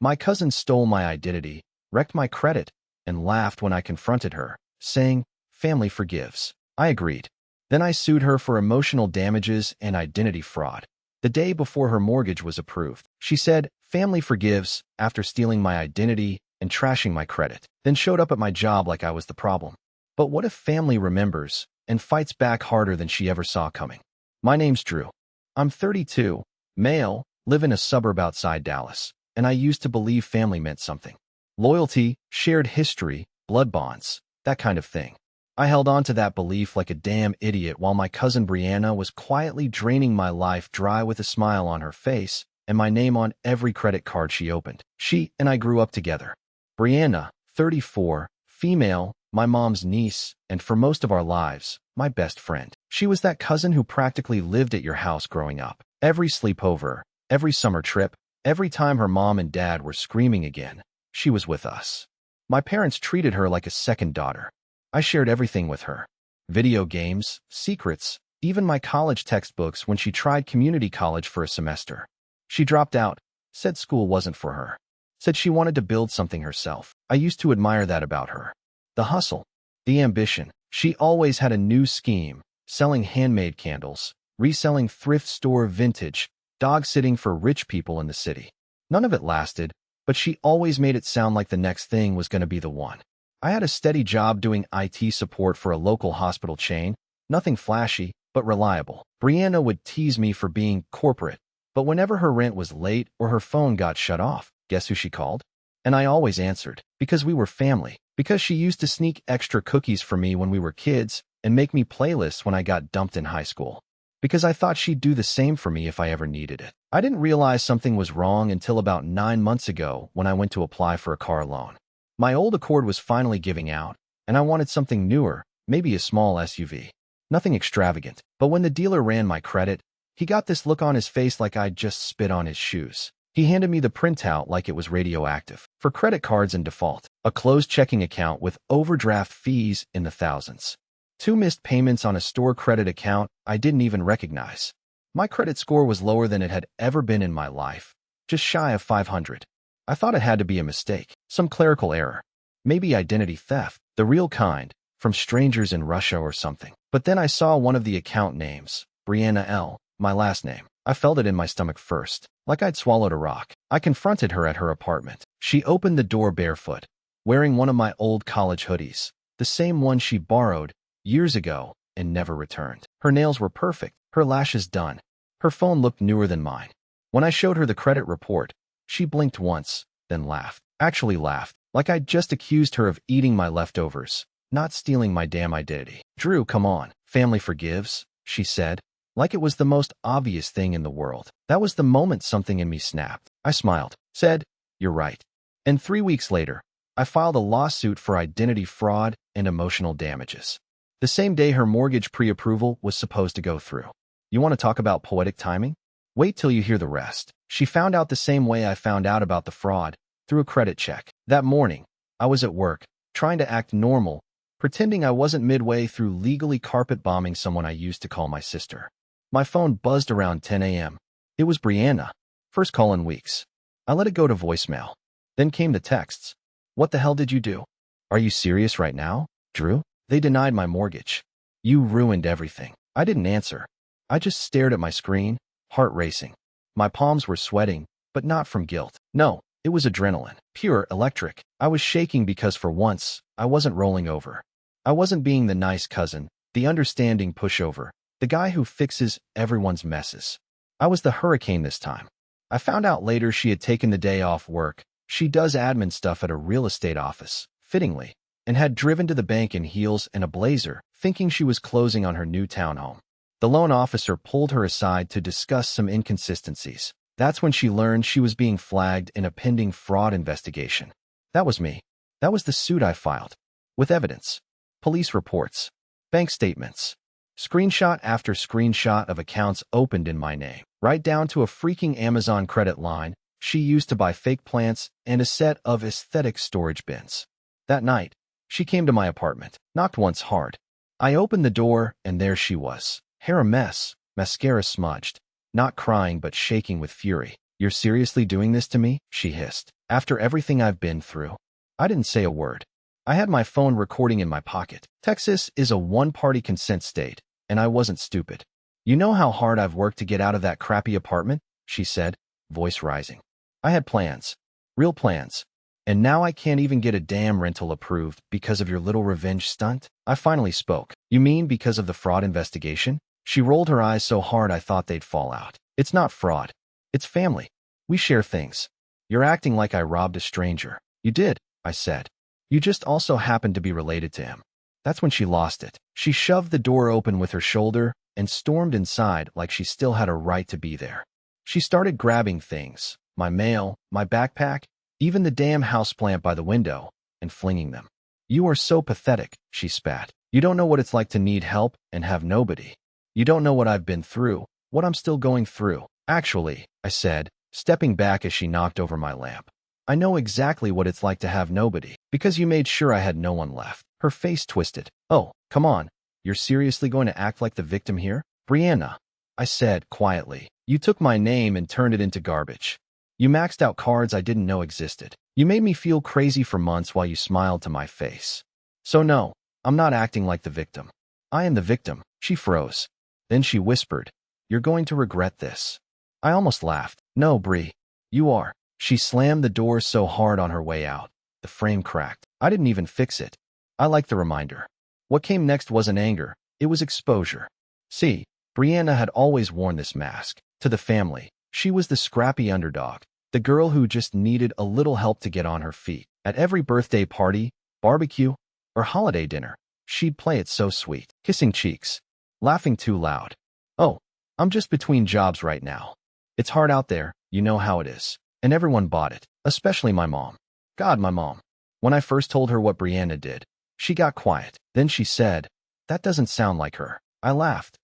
My cousin stole my identity, wrecked my credit, and laughed when I confronted her, saying, "Family forgives." I agreed. Then I sued her for emotional damages and identity fraud. The day before her mortgage was approved, she said, "Family forgives," after stealing my identity and trashing my credit, then showed up at my job like I was the problem. But what if family remembers and fights back harder than she ever saw coming? My name's Drew. I'm 32, male, live in a suburb outside Dallas, and I used to believe family meant something. Loyalty, shared history, blood bonds, that kind of thing. I held on to that belief like a damn idiot while my cousin Brianna was quietly draining my life dry with a smile on her face and my name on every credit card she opened. She and I grew up together. Brianna, 34, female, my mom's niece, and for most of our lives, my best friend. She was that cousin who practically lived at your house growing up. Every sleepover, every summer trip, every time her mom and dad were screaming again, she was with us. My parents treated her like a second daughter. I shared everything with her. Video games, secrets, even my college textbooks when she tried community college for a semester. She dropped out, said school wasn't for her, said she wanted to build something herself. I used to admire that about her. The hustle, the ambition. She always had a new scheme, selling handmade candles, reselling thrift store vintage, dog sitting for rich people in the city. None of it lasted, but she always made it sound like the next thing was going to be the one. I had a steady job doing IT support for a local hospital chain, nothing flashy, but reliable. Brianna would tease me for being corporate, but whenever her rent was late or her phone got shut off, guess who she called? And I always answered, because we were family, because she used to sneak extra cookies for me when we were kids and make me playlists when I got dumped in high school, because I thought she'd do the same for me if I ever needed it. I didn't realize something was wrong until about 9 months ago when I went to apply for a car loan. My old Accord was finally giving out, and I wanted something newer, maybe a small SUV. Nothing extravagant, but when the dealer ran my credit, he got this look on his face like I'd just spit on his shoes. He handed me the printout like it was radioactive. For credit cards in default, a closed checking account with overdraft fees in the thousands. 2 missed payments on a store credit account I didn't even recognize. My credit score was lower than it had ever been in my life, just shy of 500. I thought it had to be a mistake, some clerical error, maybe identity theft, the real kind, from strangers in Russia or something. But then I saw one of the account names, Brianna L., my last name. I felt it in my stomach first, like I'd swallowed a rock. I confronted her at her apartment. She opened the door barefoot, wearing one of my old college hoodies, the same one she borrowed years ago and never returned. Her nails were perfect, her lashes done. Her phone looked newer than mine. When I showed her the credit report, she blinked once, then laughed. Actually laughed, like I'd just accused her of eating my leftovers, not stealing my damn identity. "Drew, come on. Family forgives," she said, like it was the most obvious thing in the world. That was the moment something in me snapped. I smiled, said, "You're right." And 3 weeks later, I filed a lawsuit for identity fraud and emotional damages. The same day her mortgage pre-approval was supposed to go through. You want to talk about poetic timing? Wait till you hear the rest. She found out the same way I found out about the fraud, through a credit check. That morning, I was at work, trying to act normal, pretending I wasn't midway through legally carpet bombing someone I used to call my sister. My phone buzzed around 10 a.m. It was Brianna. First call in weeks. I let it go to voicemail. Then came the texts. "What the hell did you do? Are you serious right now, Drew? They denied my mortgage. You ruined everything." I didn't answer. I just stared at my screen, heart racing. My palms were sweating, but not from guilt. No, it was adrenaline. Pure electric. I was shaking because for once, I wasn't rolling over. I wasn't being the nice cousin, the understanding pushover, the guy who fixes everyone's messes. I was the hurricane this time. I found out later she had taken the day off work. She does admin stuff at a real estate office, fittingly, and had driven to the bank in heels and a blazer, thinking she was closing on her new townhome. The loan officer pulled her aside to discuss some inconsistencies. That's when she learned she was being flagged in a pending fraud investigation. That was me. That was the suit I filed. With evidence. Police reports. Bank statements. Screenshot after screenshot of accounts opened in my name. Right down to a freaking Amazon credit line she used to buy fake plants and a set of aesthetic storage bins. That night, she came to my apartment, knocked once hard. I opened the door, and there she was. Hair a mess, mascara smudged, not crying but shaking with fury. "You're seriously doing this to me?" she hissed. After everything I've been through, I didn't say a word. I had my phone recording in my pocket. Texas is a one-party consent state, and I wasn't stupid. You know how hard I've worked to get out of that crappy apartment? She said, voice rising. I had plans. Real plans. And now I can't even get a damn rental approved because of your little revenge stunt? I finally spoke. You mean because of the fraud investigation? She rolled her eyes so hard I thought they'd fall out. It's not fraud. It's family. We share things. You're acting like I robbed a stranger. You did, I said. You just also happened to be related to him. That's when she lost it. She shoved the door open with her shoulder and stormed inside like she still had a right to be there. She started grabbing things, my mail, my backpack, even the damn houseplant by the window, and flinging them. You are so pathetic, she spat. You don't know what it's like to need help and have nobody. You don't know what I've been through, what I'm still going through. Actually, I said, stepping back as she knocked over my lamp. I know exactly what it's like to have nobody, because you made sure I had no one left. Her face twisted. Oh, come on. You're seriously going to act like the victim here? Brianna, I said quietly. You took my name and turned it into garbage. You maxed out cards I didn't know existed. You made me feel crazy for months while you smiled to my face. So no, I'm not acting like the victim. I am the victim. She froze. Then she whispered, you're going to regret this. I almost laughed. No, Bri, you are. She slammed the door so hard on her way out. The frame cracked. I didn't even fix it. I liked the reminder. What came next wasn't anger. It was exposure. See, Brianna had always worn this mask. To the family, she was the scrappy underdog, the girl who just needed a little help to get on her feet. At every birthday party, barbecue, or holiday dinner, she'd play it so sweet, kissing cheeks, laughing too loud. Oh, I'm just between jobs right now. It's hard out there, you know how it is. And everyone bought it, especially my mom. God, my mom. When I first told her what Brianna did, she got quiet. Then she said, that doesn't sound like her. I laughed.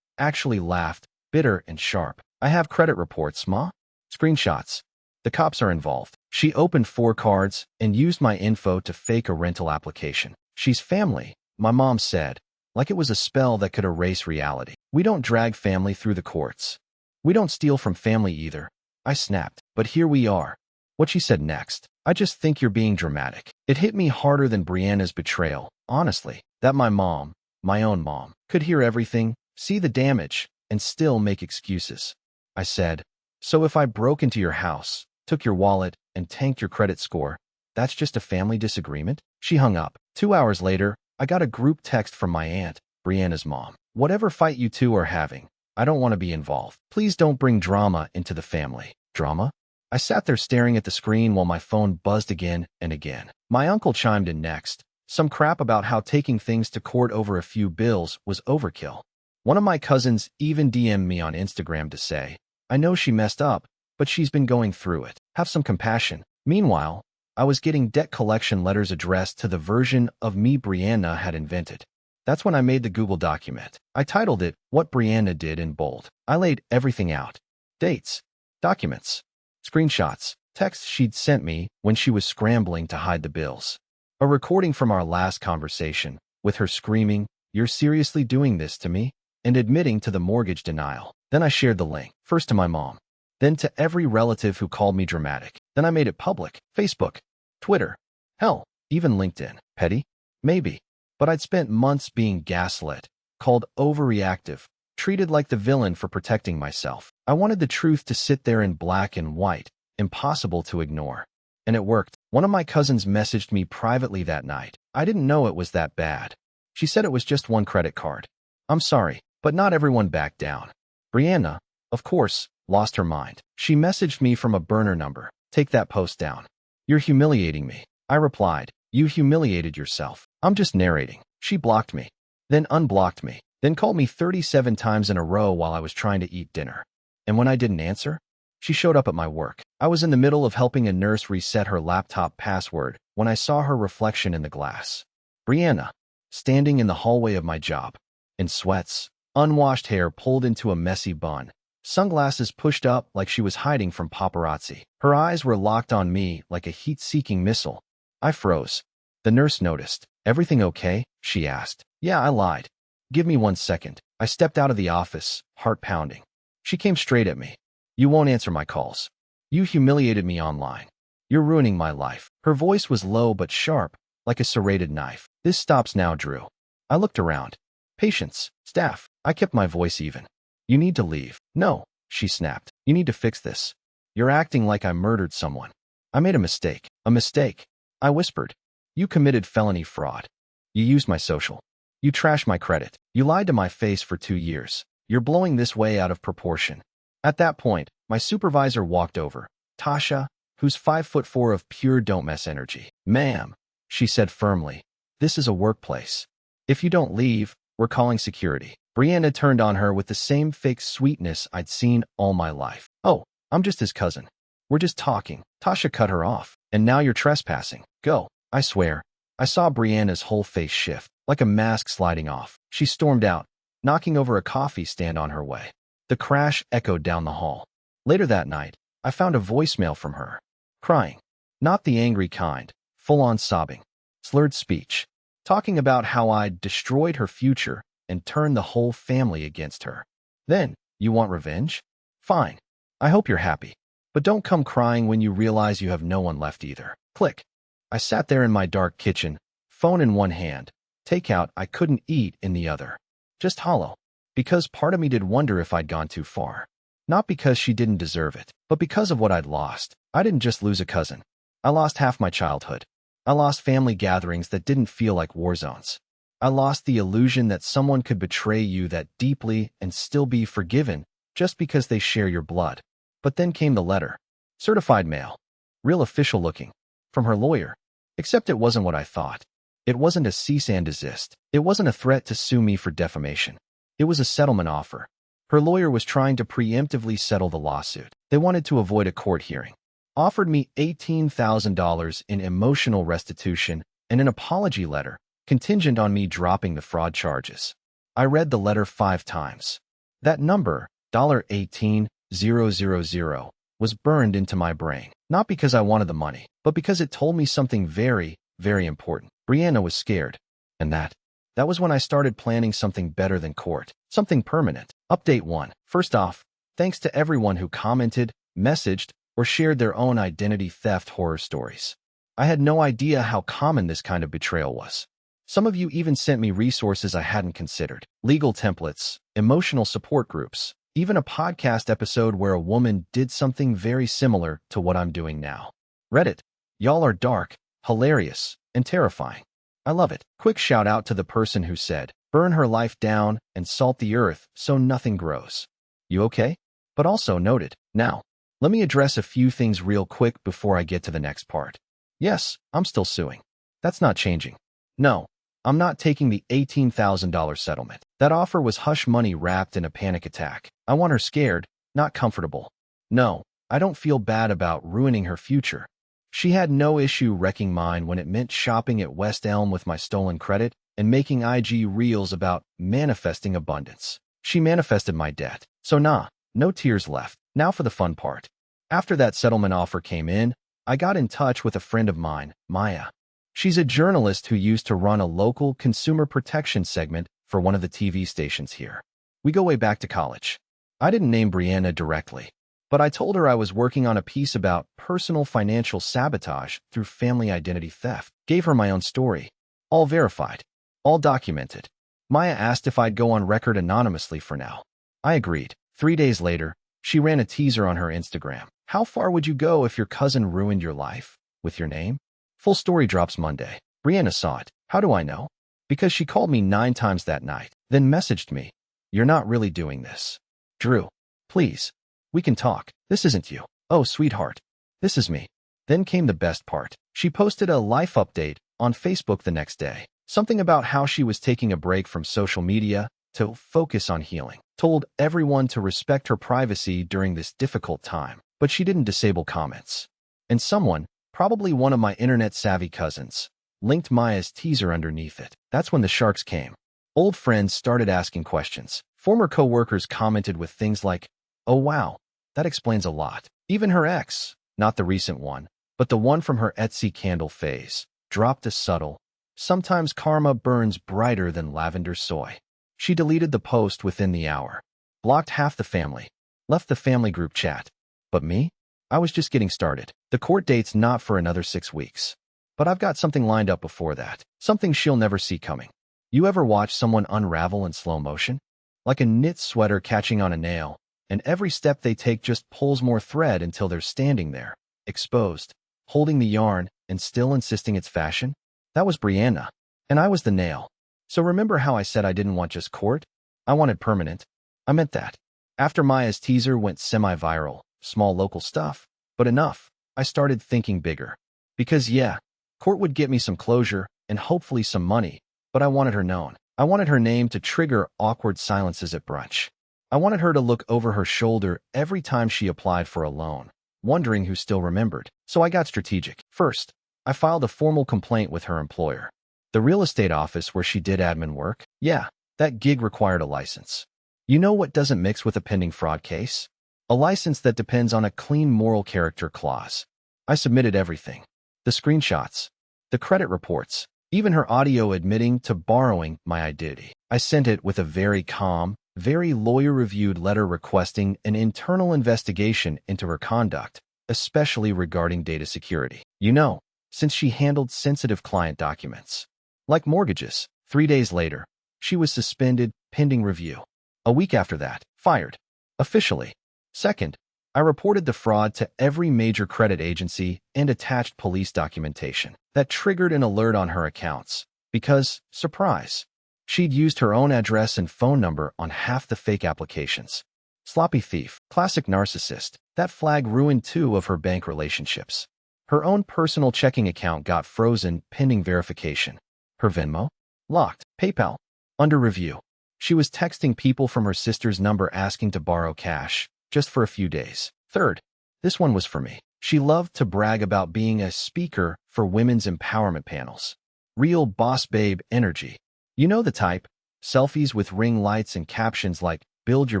Actually laughed, bitter and sharp. I have credit reports, Ma. Screenshots. The cops are involved. She opened 4 cards and used my info to fake a rental application. She's family, my mom said, like it was a spell that could erase reality. We don't drag family through the courts. We don't steal from family either. I snapped. But here we are. What she said next. I just think you're being dramatic. It hit me harder than Brianna's betrayal, honestly, that my mom, my own mom, could hear everything, see the damage, and still make excuses. I said, so if I broke into your house, took your wallet, and tanked your credit score, that's just a family disagreement? She hung up. 2 hours later, I got a group text from my aunt, Brianna's mom. Whatever fight you two are having, I don't want to be involved. Please don't bring drama into the family. Drama? I sat there staring at the screen while my phone buzzed again and again. My uncle chimed in next. Some crap about how taking things to court over a few bills was overkill. One of my cousins even DM'd me on Instagram to say, I know she messed up, but she's been going through it. Have some compassion. Meanwhile, I was getting debt collection letters addressed to the version of me Brianna had invented. That's when I made the Google document. I titled it, What Brianna Did in bold. I laid everything out. Dates, documents, screenshots, texts she'd sent me when she was scrambling to hide the bills. A recording from our last conversation, with her screaming, "You're seriously doing this to me?" and admitting to the mortgage denial. Then I shared the link, first to my mom, then to every relative who called me dramatic. Then I made it public. Facebook, Twitter, hell, even LinkedIn. Petty? Maybe. But I'd spent months being gaslit, called overreactive, treated like the villain for protecting myself. I wanted the truth to sit there in black and white, impossible to ignore. And it worked. One of my cousins messaged me privately that night. I didn't know it was that bad. She said it was just one credit card. I'm sorry, but not everyone backed down. Brianna, of course, lost her mind. She messaged me from a burner number. Take that post down. You're humiliating me. I replied, you humiliated yourself. I'm just narrating. She blocked me, then unblocked me, then called me 37 times in a row while I was trying to eat dinner. And when I didn't answer, she showed up at my work. I was in the middle of helping a nurse reset her laptop password when I saw her reflection in the glass. Brianna, standing in the hallway of my job, in sweats, unwashed hair pulled into a messy bun, sunglasses pushed up like she was hiding from paparazzi. Her eyes were locked on me like a heat-seeking missile. I froze. The nurse noticed. Everything okay? She asked. Yeah, I lied. Give me 1 second. I stepped out of the office, heart pounding. She came straight at me. You won't answer my calls. You humiliated me online. You're ruining my life. Her voice was low but sharp, like a serrated knife. This stops now, Drew. I looked around. Patients, staff. I kept my voice even. You need to leave. No, she snapped. You need to fix this. You're acting like I murdered someone. I made a mistake. A mistake. I whispered. You committed felony fraud. You used my social. You trashed my credit. You lied to my face for 2 years. You're blowing this way out of proportion. At that point, my supervisor walked over. Tasha, who's 5'4" of pure don't mess energy. Ma'am, she said firmly, this is a workplace. If you don't leave, we're calling security. Brianna turned on her with the same fake sweetness I'd seen all my life. Oh, I'm just his cousin. We're just talking. Tasha cut her off. And now you're trespassing. Go. I swear. I saw Brianna's whole face shift, like a mask sliding off. She stormed out, knocking over a coffee stand on her way. The crash echoed down the hall. Later that night, I found a voicemail from her. Crying. Not the angry kind, full-on sobbing. Slurred speech. Talking about how I'd destroyed her future and turned the whole family against her. Then, you want revenge? Fine. I hope you're happy. But don't come crying when you realize you have no one left either. Click. I sat there in my dark kitchen, phone in one hand, takeout I couldn't eat in the other. Just hollow. Because part of me did wonder if I'd gone too far. Not because she didn't deserve it, but because of what I'd lost. I didn't just lose a cousin. I lost half my childhood. I lost family gatherings that didn't feel like war zones. I lost the illusion that someone could betray you that deeply and still be forgiven just because they share your blood. But then came the letter. Certified mail. Real official looking. From her lawyer. Except it wasn't what I thought. It wasn't a cease and desist. It wasn't a threat to sue me for defamation. It was a settlement offer. Her lawyer was trying to preemptively settle the lawsuit. They wanted to avoid a court hearing. Offered me $18,000 in emotional restitution and an apology letter, contingent on me dropping the fraud charges. I read the letter 5 times. That number, $18,000, was burned into my brain. Not because I wanted the money, but because it told me something very, very important. Brianna was scared. And that was when I started planning something better than court. Something permanent. Update 1. First off, thanks to everyone who commented, messaged, or shared their own identity theft horror stories. I had no idea how common this kind of betrayal was. Some of you even sent me resources I hadn't considered. Legal templates, emotional support groups, even a podcast episode where a woman did something very similar to what I'm doing now. Reddit. Y'all are dark, hilarious, and terrifying. I love it. Quick shout out to the person who said, burn her life down and salt the earth so nothing grows. You okay? But also noted. Now, let me address a few things real quick before I get to the next part. Yes, I'm still suing. That's not changing. No, I'm not taking the $18,000 settlement. That offer was hush money wrapped in a panic attack. I want her scared, not comfortable. No, I don't feel bad about ruining her future. She had no issue wrecking mine when it meant shopping at West Elm with my stolen credit and making IG reels about manifesting abundance. She manifested my debt. So no tears left. Now for the fun part. After that settlement offer came in, I got in touch with a friend of mine, Maya. She's a journalist who used to run a local consumer protection segment for one of the TV stations here. We go way back to college. I didn't name Brianna directly, but I told her I was working on a piece about personal financial sabotage through family identity theft. Gave her my own story. All verified. All documented. Maya asked if I'd go on record anonymously for now. I agreed. 3 days later, she ran a teaser on her Instagram. How far would you go if your cousin ruined your life? With your name? Full story drops Monday. Brianna saw it. How do I know? Because she called me 9 times that night, then messaged me. You're not really doing this. Drew, please. We can talk. This isn't you. Oh, sweetheart. This is me. Then came the best part. She posted a life update on Facebook the next day. Something about how she was taking a break from social media to focus on healing. Told everyone to respect her privacy during this difficult time. But she didn't disable comments. And someone, probably one of my internet-savvy cousins, linked Maya's teaser underneath it. That's when the sharks came. Old friends started asking questions. Former co-workers commented with things like, oh wow, that explains a lot. Even her ex, not the recent one, but the one from her Etsy candle phase, dropped a subtle, sometimes karma burns brighter than lavender soy. She deleted the post within the hour, blocked half the family, left the family group chat. But me? I was just getting started. The court date's not for another 6 weeks. But I've got something lined up before that. Something she'll never see coming. You ever watch someone unravel in slow motion? Like a knit sweater catching on a nail, and every step they take just pulls more thread until they're standing there, exposed, holding the yarn, and still insisting it's fashion? That was Brianna, and I was the nail. So remember how I said I didn't want just court? I wanted permanent. I meant that. After Maya's teaser went semi-viral, small local stuff, but enough, I started thinking bigger. Because yeah, court would get me some closure and hopefully some money, but I wanted her known. I wanted her name to trigger awkward silences at brunch. I wanted her to look over her shoulder every time she applied for a loan, wondering who still remembered. So I got strategic. First, I filed a formal complaint with her employer. The real estate office where she did admin work. Yeah, that gig required a license. You know what doesn't mix with a pending fraud case? A license that depends on a clean moral character clause. I submitted everything. The screenshots, the credit reports, even her audio admitting to borrowing my identity. I sent it with a very calm, very lawyer-reviewed letter requesting an internal investigation into her conduct, especially regarding data security. You know, since she handled sensitive client documents. Like mortgages. 3 days later, she was suspended pending review. A week after that, fired. Officially. Second, I reported the fraud to every major credit agency and attached police documentation. That triggered an alert on her accounts. Because, surprise, she'd used her own address and phone number on half the fake applications. Sloppy thief, classic narcissist. That flag ruined 2 of her bank relationships. Her own personal checking account got frozen pending verification. Her Venmo? Locked. PayPal? Under review. She was texting people from her sister's number asking to borrow cash, just for a few days. Third, this one was for me. She loved to brag about being a speaker for women's empowerment panels. Real boss babe energy. You know the type. Selfies with ring lights and captions like, build your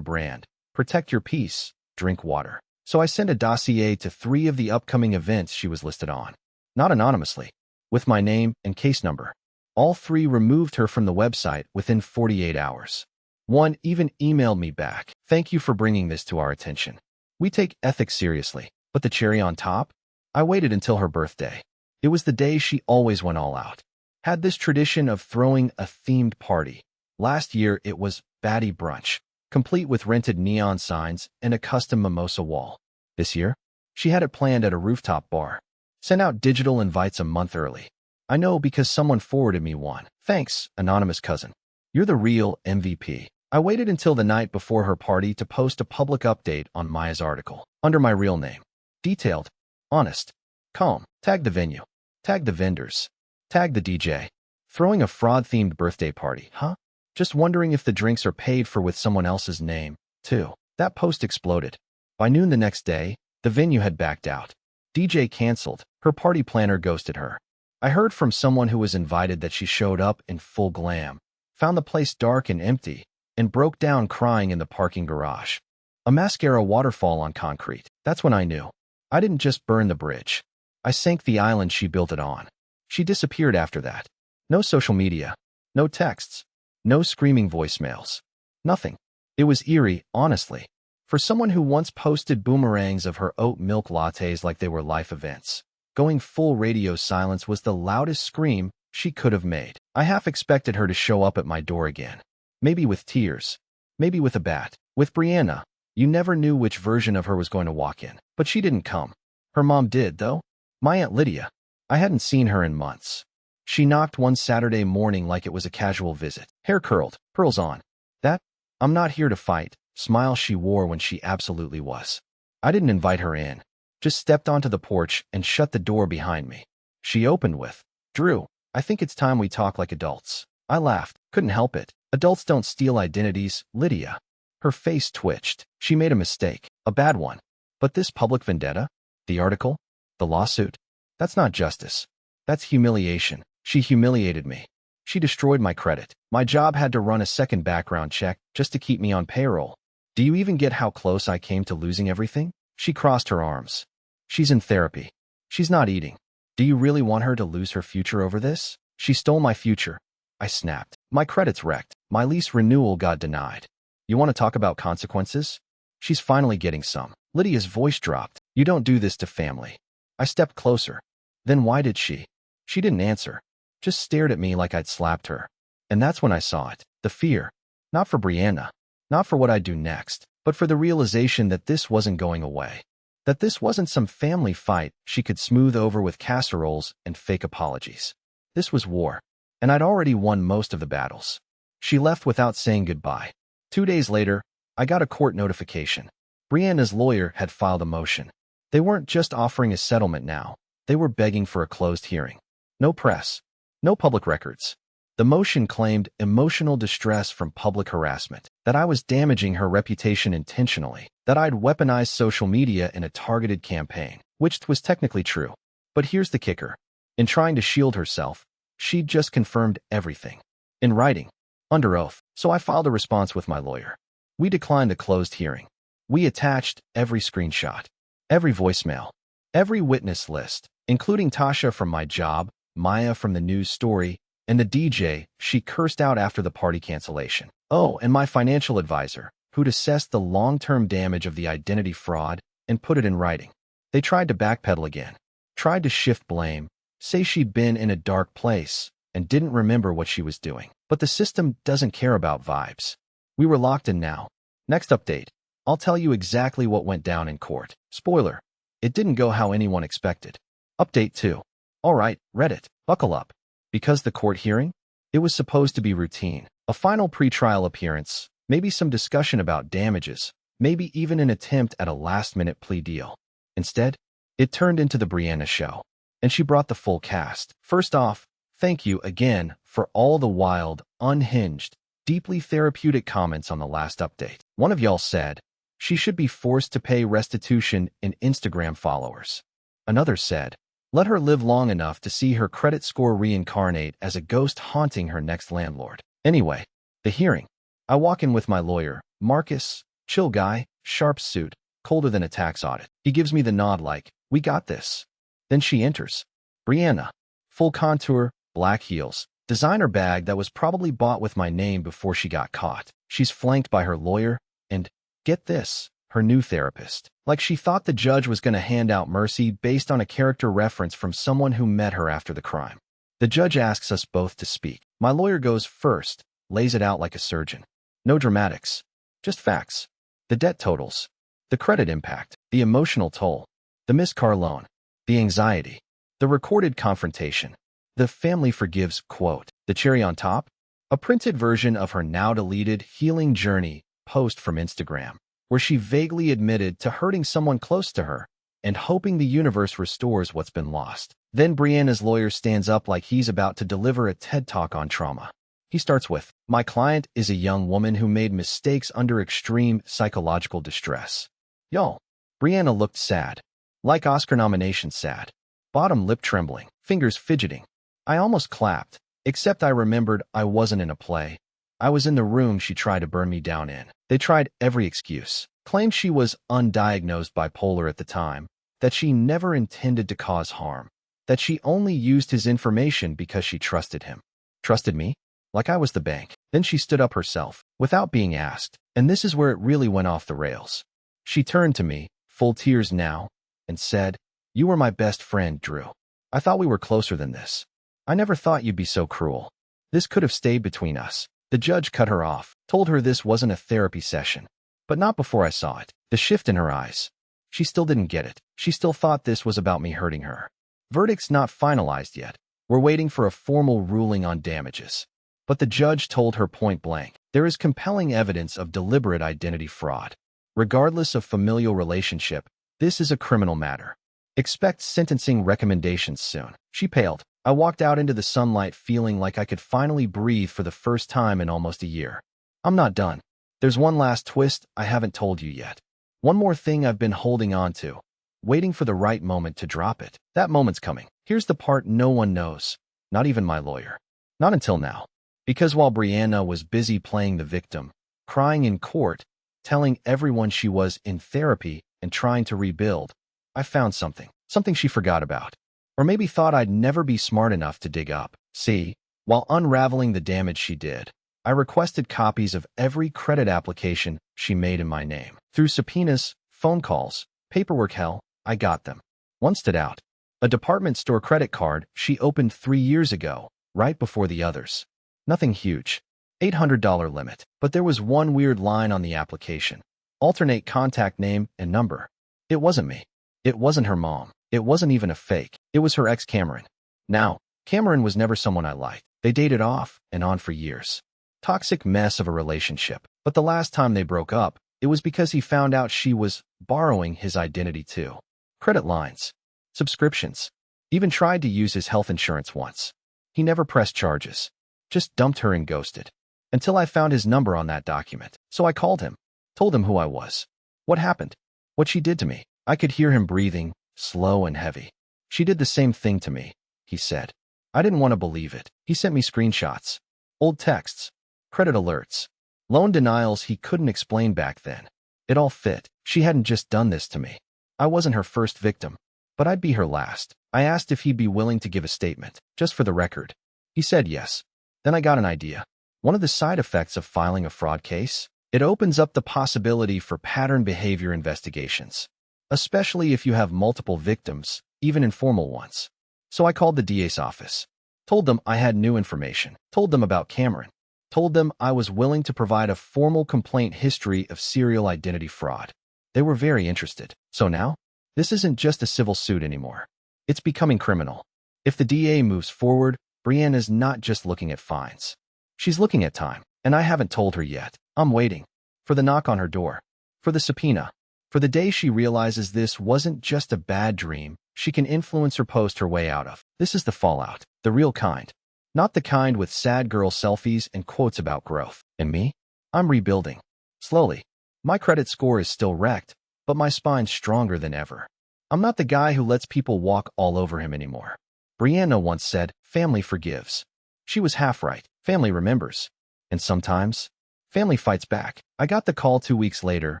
brand, protect your peace, drink water. So I sent a dossier to 3 of the upcoming events she was listed on. Not anonymously. With my name and case number. All 3 removed her from the website within 48 hours. One even emailed me back. Thank you for bringing this to our attention. We take ethics seriously. But the cherry on top? I waited until her birthday. It was the day she always went all out. Had this tradition of throwing a themed party. Last year it was baddie brunch, complete with rented neon signs and a custom mimosa wall. This year, she had it planned at a rooftop bar. Sent out digital invites a month early. I know because someone forwarded me one. Thanks, anonymous cousin. You're the real MVP. I waited until the night before her party to post a public update on Maya's article, under my real name. Detailed, honest, calm. Tag the venue. Tag the vendors. Tag the DJ. Throwing a fraud-themed birthday party, huh? Just wondering if the drinks are paid for with someone else's name, too. That post exploded. By noon the next day, the venue had backed out. DJ canceled. Her party planner ghosted her. I heard from someone who was invited that she showed up in full glam, found the place dark and empty, and broke down crying in the parking garage. A mascara waterfall on concrete. That's when I knew. I didn't just burn the bridge. I sank the island she built it on. She disappeared after that. No social media. No texts. No screaming voicemails. Nothing. It was eerie, honestly. For someone who once posted boomerangs of her oat milk lattes like they were life events. Going full radio silence was the loudest scream she could have made. I half expected her to show up at my door again. Maybe with tears. Maybe with a bat. With Brianna, you never knew which version of her was going to walk in. But she didn't come. Her mom did, though. My Aunt Lydia. I hadn't seen her in months. She knocked one Saturday morning like it was a casual visit. Hair curled, pearls on. That, I'm not here to fight, smile she wore when she absolutely was. I didn't invite her in. Just stepped onto the porch and shut the door behind me. She opened with, Drew, I think it's time we talk like adults. I laughed. Couldn't help it. Adults don't steal identities, Lydia. Her face twitched. She made a mistake. A bad one. But this public vendetta? The article? The lawsuit? That's not justice. That's humiliation. She humiliated me. She destroyed my credit. My job had to run a second background check just to keep me on payroll. Do you even get how close I came to losing everything? She crossed her arms. She's in therapy. She's not eating. Do you really want her to lose her future over this? She stole my future. I snapped. My credit's wrecked. My lease renewal got denied. You want to talk about consequences? She's finally getting some. Lydia's voice dropped. You don't do this to family. I stepped closer. Then why did she? She didn't answer. Just stared at me like I'd slapped her. And that's when I saw it. The fear. Not for Brianna. Not for what I'd do next. But for the realization that this wasn't going away. That this wasn't some family fight she could smooth over with casseroles and fake apologies. This was war. And I'd already won most of the battles. She left without saying goodbye. 2 days later, I got a court notification. Brianna's lawyer had filed a motion. They weren't just offering a settlement now. They were begging for a closed hearing. No press. No public records. The motion claimed emotional distress from public harassment, that I was damaging her reputation intentionally, that I'd weaponized social media in a targeted campaign, which was technically true. But here's the kicker. In trying to shield herself, she'd just confirmed everything. In writing. Under oath. So I filed a response with my lawyer. We declined the closed hearing. We attached every screenshot, every voicemail, every witness list, including Tasha from my job, Maya from the news story, and the DJ she cursed out after the party cancellation. Oh, and my financial advisor, who'd assessed the long-term damage of the identity fraud and put it in writing. They tried to backpedal again, tried to shift blame, say she'd been in a dark place and didn't remember what she was doing. But the system doesn't care about vibes. We were locked in now. Next update. I'll tell you exactly what went down in court. Spoiler. It didn't go how anyone expected. Update 2. Alright, Reddit, buckle up. Because the court hearing? It was supposed to be routine. A final pretrial appearance, maybe some discussion about damages, maybe even an attempt at a last-minute plea deal. Instead, it turned into the Brianna show. And she brought the full cast. First off, thank you again for all the wild, unhinged, deeply therapeutic comments on the last update. One of y'all said, she should be forced to pay restitution in Instagram followers. Another said, let her live long enough to see her credit score reincarnate as a ghost haunting her next landlord. Anyway, the hearing. I walk in with my lawyer, Marcus, chill guy, sharp suit, colder than a tax audit. He gives me the nod like, we got this. Then she enters. Brianna. Full contour, black heels, designer bag that was probably bought with my name before she got caught. She's flanked by her lawyer and, get this, her new therapist. Like she thought the judge was going to hand out mercy based on a character reference from someone who met her after the crime. The judge asks us both to speak. My lawyer goes first, lays it out like a surgeon. No dramatics. Just facts. The debt totals. The credit impact. The emotional toll. The missed car loan. The anxiety. The recorded confrontation. The family forgives quote. The cherry on top? A printed version of her now-deleted healing journey post from Instagram, where she vaguely admitted to hurting someone close to her and hoping the universe restores what's been lost. Then Brianna's lawyer stands up like he's about to deliver a TED Talk on trauma. He starts with, my client is a young woman who made mistakes under extreme psychological distress. Y'all, Brianna looked sad. Like Oscar nomination sad. Bottom lip trembling, fingers fidgeting. I almost clapped, except I remembered I wasn't in a play. I was in the room she tried to burn me down in. They tried every excuse. Claimed she was undiagnosed bipolar at the time, that she never intended to cause harm, that she only used his information because she trusted him. Trusted me? Like I was the bank. Then she stood up herself, without being asked, and this is where it really went off the rails. She turned to me, full tears now, and said, you were my best friend, Drew. I thought we were closer than this. I never thought you'd be so cruel. This could have stayed between us. The judge cut her off, told her this wasn't a therapy session. But not before I saw it. The shift in her eyes. She still didn't get it. She still thought this was about me hurting her. Verdict's not finalized yet. We're waiting for a formal ruling on damages. But the judge told her point blank, there is compelling evidence of deliberate identity fraud. Regardless of familial relationship, this is a criminal matter. Expect sentencing recommendations soon. She paled. I walked out into the sunlight feeling like I could finally breathe for the first time in almost a year. I'm not done. There's one last twist I haven't told you yet. One more thing I've been holding on to, waiting for the right moment to drop it. That moment's coming. Here's the part no one knows, not even my lawyer. Not until now. Because while Brianna was busy playing the victim, crying in court, telling everyone she was in therapy and trying to rebuild, I found something she forgot about. Or maybe thought I'd never be smart enough to dig up. See, while unraveling the damage she did, I requested copies of every credit application she made in my name. Through subpoenas, phone calls, paperwork hell, I got them. One stood out. A department store credit card she opened 3 years ago, right before the others. Nothing huge. $800 limit. But there was one weird line on the application. Alternate contact name and number. It wasn't me. It wasn't her mom. It wasn't even a fake. It was her ex Cameron. Now, Cameron was never someone I liked. They dated off and on for years. Toxic mess of a relationship. But the last time they broke up, it was because he found out she was borrowing his identity too. Credit lines. Subscriptions. Even tried to use his health insurance once. He never pressed charges. Just dumped her and ghosted. Until I found his number on that document. So I called him. Told him who I was. What happened. What she did to me. I could hear him breathing, slow and heavy. She did the same thing to me, he said. I didn't want to believe it. He sent me screenshots. Old texts. Credit alerts. Loan denials he couldn't explain back then. It all fit. She hadn't just done this to me. I wasn't her first victim. But I'd be her last. I asked if he'd be willing to give a statement, just for the record. He said yes. Then I got an idea. One of the side effects of filing a fraud case? It opens up the possibility for pattern behavior investigations. Especially if you have multiple victims, even informal ones. So I called the DA's office. Told them I had new information. Told them about Cameron. Told them I was willing to provide a formal complaint history of serial identity fraud. They were very interested. So now, this isn't just a civil suit anymore. It's becoming criminal. If the DA moves forward, Brianna's not just looking at fines. She's looking at time, and I haven't told her yet. I'm waiting. For the knock on her door. For the subpoena. For the day she realizes this wasn't just a bad dream she can influence or post her way out of. This is the fallout. The real kind. Not the kind with sad girl selfies and quotes about growth. And me? I'm rebuilding. Slowly. My credit score is still wrecked, but my spine's stronger than ever. I'm not the guy who lets people walk all over him anymore. Brianna once said, family forgives. She was half right. Family remembers. And sometimes, family fights back. I got the call 2 weeks later,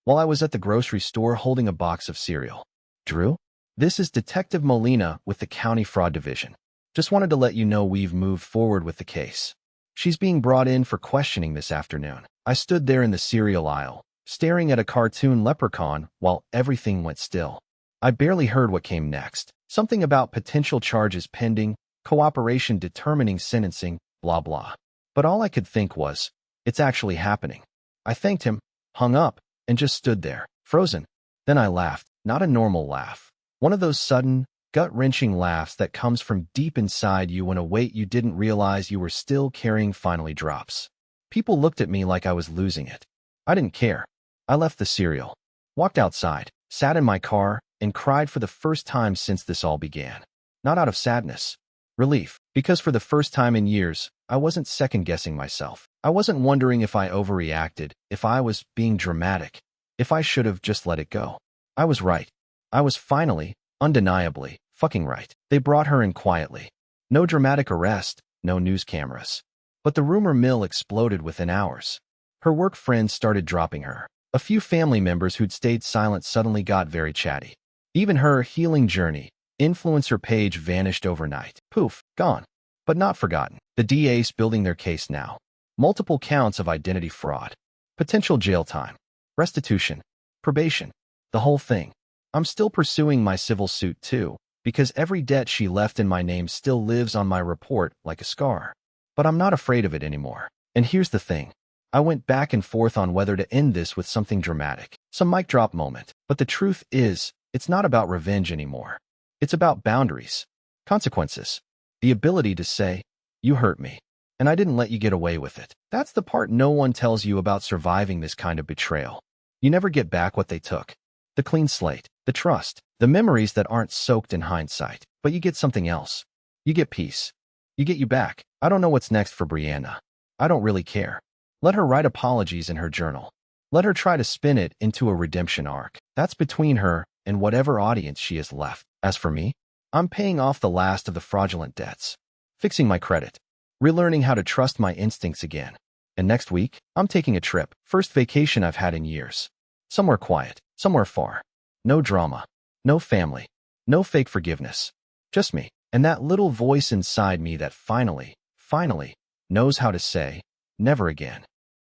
while I was at the grocery store holding a box of cereal. Drew? This is Detective Molina with the County Fraud Division. Just wanted to let you know we've moved forward with the case. She's being brought in for questioning this afternoon. I stood there in the cereal aisle, staring at a cartoon leprechaun while everything went still. I barely heard what came next. Something about potential charges pending, cooperation determining sentencing, blah blah. But all I could think was, it's actually happening. I thanked him, hung up, and just stood there, frozen. Then I laughed, not a normal laugh. One of those sudden, gut-wrenching laughs that comes from deep inside you when a weight you didn't realize you were still carrying finally drops. People looked at me like I was losing it. I didn't care. I left the cereal, walked outside, sat in my car, and cried for the first time since this all began. Not out of sadness. Relief. Because for the first time in years, I wasn't second-guessing myself. I wasn't wondering if I overreacted, if I was being dramatic, if I should have just let it go. I was right. I was finally, undeniably, fucking right. They brought her in quietly. No dramatic arrest, no news cameras. But the rumor mill exploded within hours. Her work friends started dropping her. A few family members who'd stayed silent suddenly got very chatty. Even her healing journey, influencer page vanished overnight. Poof, gone. But not forgotten. The DA's building their case now. Multiple counts of identity fraud. Potential jail time. Restitution. Probation. The whole thing. I'm still pursuing my civil suit too, because every debt she left in my name still lives on my report like a scar. But I'm not afraid of it anymore. And here's the thing. I went back and forth on whether to end this with something dramatic, some mic drop moment. But the truth is, it's not about revenge anymore. It's about boundaries, consequences, the ability to say, you hurt me, and I didn't let you get away with it. That's the part no one tells you about surviving this kind of betrayal. You never get back what they took. The clean slate, the trust, the memories that aren't soaked in hindsight. But you get something else. You get peace. You get you back. I don't know what's next for Brianna. I don't really care. Let her write apologies in her journal. Let her try to spin it into a redemption arc. That's between her and whatever audience she has left. As for me, I'm paying off the last of the fraudulent debts, fixing my credit, relearning how to trust my instincts again. And next week, I'm taking a trip. First vacation I've had in years. Somewhere quiet, somewhere far. No drama, no family, no fake forgiveness. Just me, and that little voice inside me that finally knows how to say, never again.